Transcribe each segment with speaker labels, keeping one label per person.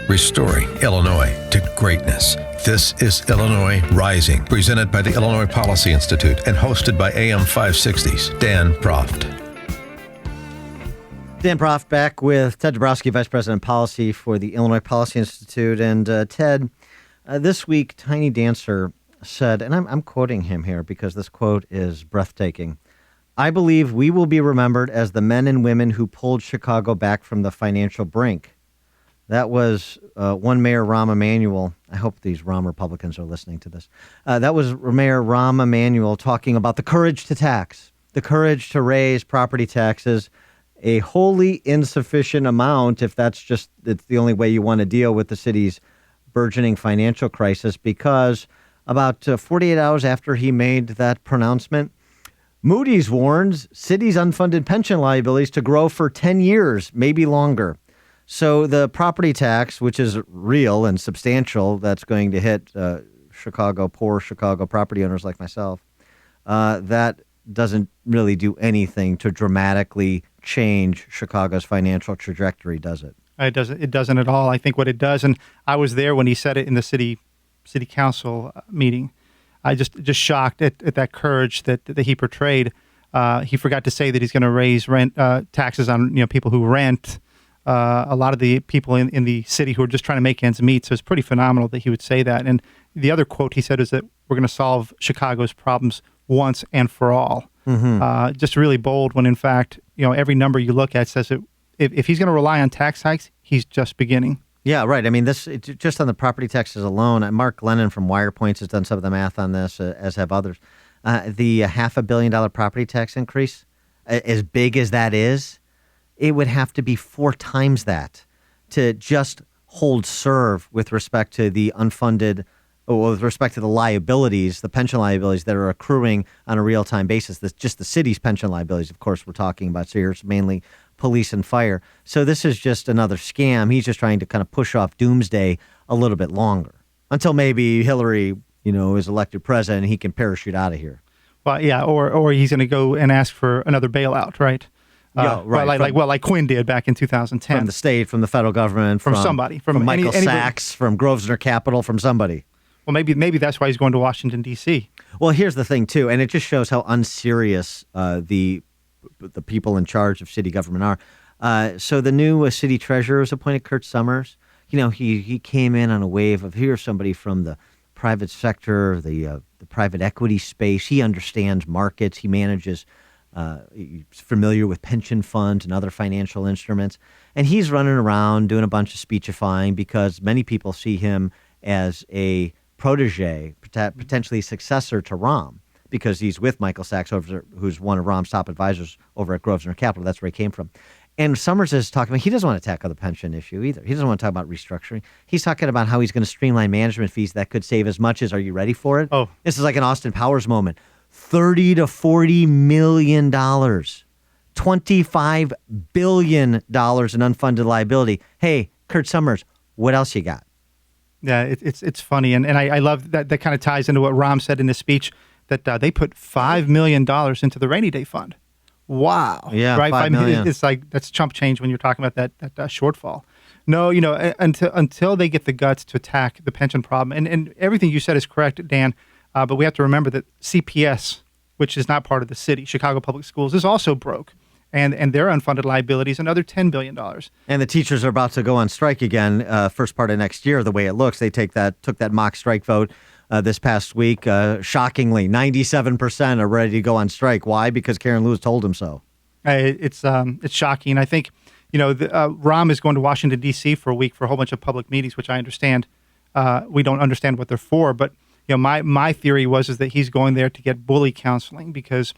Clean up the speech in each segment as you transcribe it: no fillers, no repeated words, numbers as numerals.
Speaker 1: restoring Illinois to greatness. This is Illinois Rising, presented by the Illinois Policy Institute and hosted by AM 560's Dan Proft.
Speaker 2: Dan Proft back with Ted Dabrowski, Vice President of Policy for the Illinois Policy Institute. And Ted, this week, Tiny Dancer said, and I'm quoting him here because this quote is breathtaking, "I believe we will be remembered as the men and women who pulled Chicago back from the financial brink." That was one Mayor Rahm Emanuel. I hope these Rahm Republicans are listening to this. That was Mayor Rahm Emanuel talking about the courage to tax, the courage to raise property taxes, a wholly insufficient amount if it's the only way you want to deal with the city's burgeoning financial crisis, because about 48 hours after he made that pronouncement, Moody's warns cities' unfunded pension liabilities to grow for 10 years, maybe longer. So the property tax, which is real and substantial, that's going to hit poor Chicago property owners like myself, that doesn't really do anything to dramatically change Chicago's financial trajectory, does it?
Speaker 3: It doesn't at all. I think what it does, and I was there when he said it in the city council meeting. I just shocked at that courage that he portrayed. He forgot to say that he's going to raise rent taxes on people who rent. A lot of the people in the city who are just trying to make ends meet. So it's pretty phenomenal that he would say that. And the other quote he said is that we're going to solve Chicago's problems once and for all. Mm-hmm. Just really bold when, in fact, every number you look at says that if he's going to rely on tax hikes, he's just beginning. Yeah,
Speaker 2: right. I mean, just on the property taxes alone, Mark Lennon from WirePoints has done some of the math on this, as have others. The $500 million property tax increase, as big as that is, it would have to be 4 times that to just hold serve with respect to the unfunded, or with respect to the liabilities, the pension liabilities that are accruing on a real-time basis. That's just the city's pension liabilities, of course, we're talking about. So here's mainly police and fire. So this is just another scam. He's just trying to kind of push off doomsday a little bit longer until maybe Hillary, is elected president and he can parachute out of here.
Speaker 3: Well, yeah, or he's going to go and ask for another bailout, right?
Speaker 2: Right.
Speaker 3: Like Quinn did back in 2010.
Speaker 2: From the state, from the federal government,
Speaker 3: from somebody,
Speaker 2: from Michael Sachs, from Grosvenor Capital, from somebody.
Speaker 3: Well, maybe that's why he's going to Washington, D.C.
Speaker 2: Well, here's the thing, too, and it just shows how unserious the people in charge of city government are. So the new city treasurer was appointed, Kurt Summers. He came in on a wave of, here's somebody from the private sector, the private equity space. He understands markets. He manages. He's familiar with pension funds and other financial instruments. And he's running around doing a bunch of speechifying because many people see him as a protege, potentially successor to Rahm, because he's with Michael Sachs, who's one of Rahm's top advisors over at Grosvenor Capital. That's where he came from. And Summers is talking about, he doesn't want to tackle the pension issue either. He doesn't want to talk about restructuring. He's talking about how he's going to streamline management fees that could save as much as, are you ready for it?
Speaker 3: Oh.
Speaker 2: This is like an Austin Powers moment. $30 to $40 million, $25 billion in unfunded liability. Hey, Kurt Summers, what else you got?
Speaker 3: Yeah, it's funny, and I love that. That kind of ties into what Rahm said in his speech, that they put $5 million into the rainy day fund. Wow.
Speaker 2: Yeah,
Speaker 3: right?
Speaker 2: $5 million.
Speaker 3: It's like, that's chump change when you're talking about that shortfall. No, until they get the guts to attack the pension problem, and everything you said is correct, Dan. But we have to remember that CPS, which is not part of the city, Chicago Public Schools, is also broke. And their unfunded liabilities, another $10 billion.
Speaker 2: And the teachers are about to go on strike again first part of next year, the way it looks. They took that mock strike vote this past week. Shockingly, 97% are ready to go on strike. Why? Because Karen Lewis told them so.
Speaker 3: It's shocking. I think, Rahm is going to Washington, D.C. for a week for a whole bunch of public meetings, which I understand. We don't understand what they're for, but my theory is that he's going there to get bully counseling because,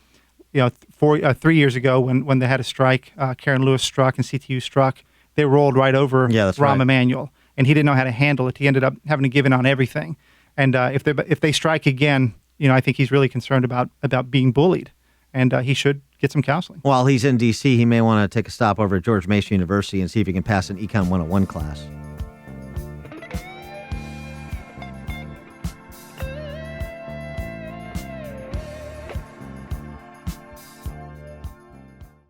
Speaker 3: 3 years ago when they had a strike, Karen Lewis struck and CTU struck, they rolled right over Rahm Emanuel, and he didn't know how to handle it. He ended up having to give in on everything. And if they strike again, I think he's really concerned about being bullied, and he should get some counseling.
Speaker 2: While he's in D.C., he may want to take a stop over at George Mason University and see if he can pass an Econ 101 class.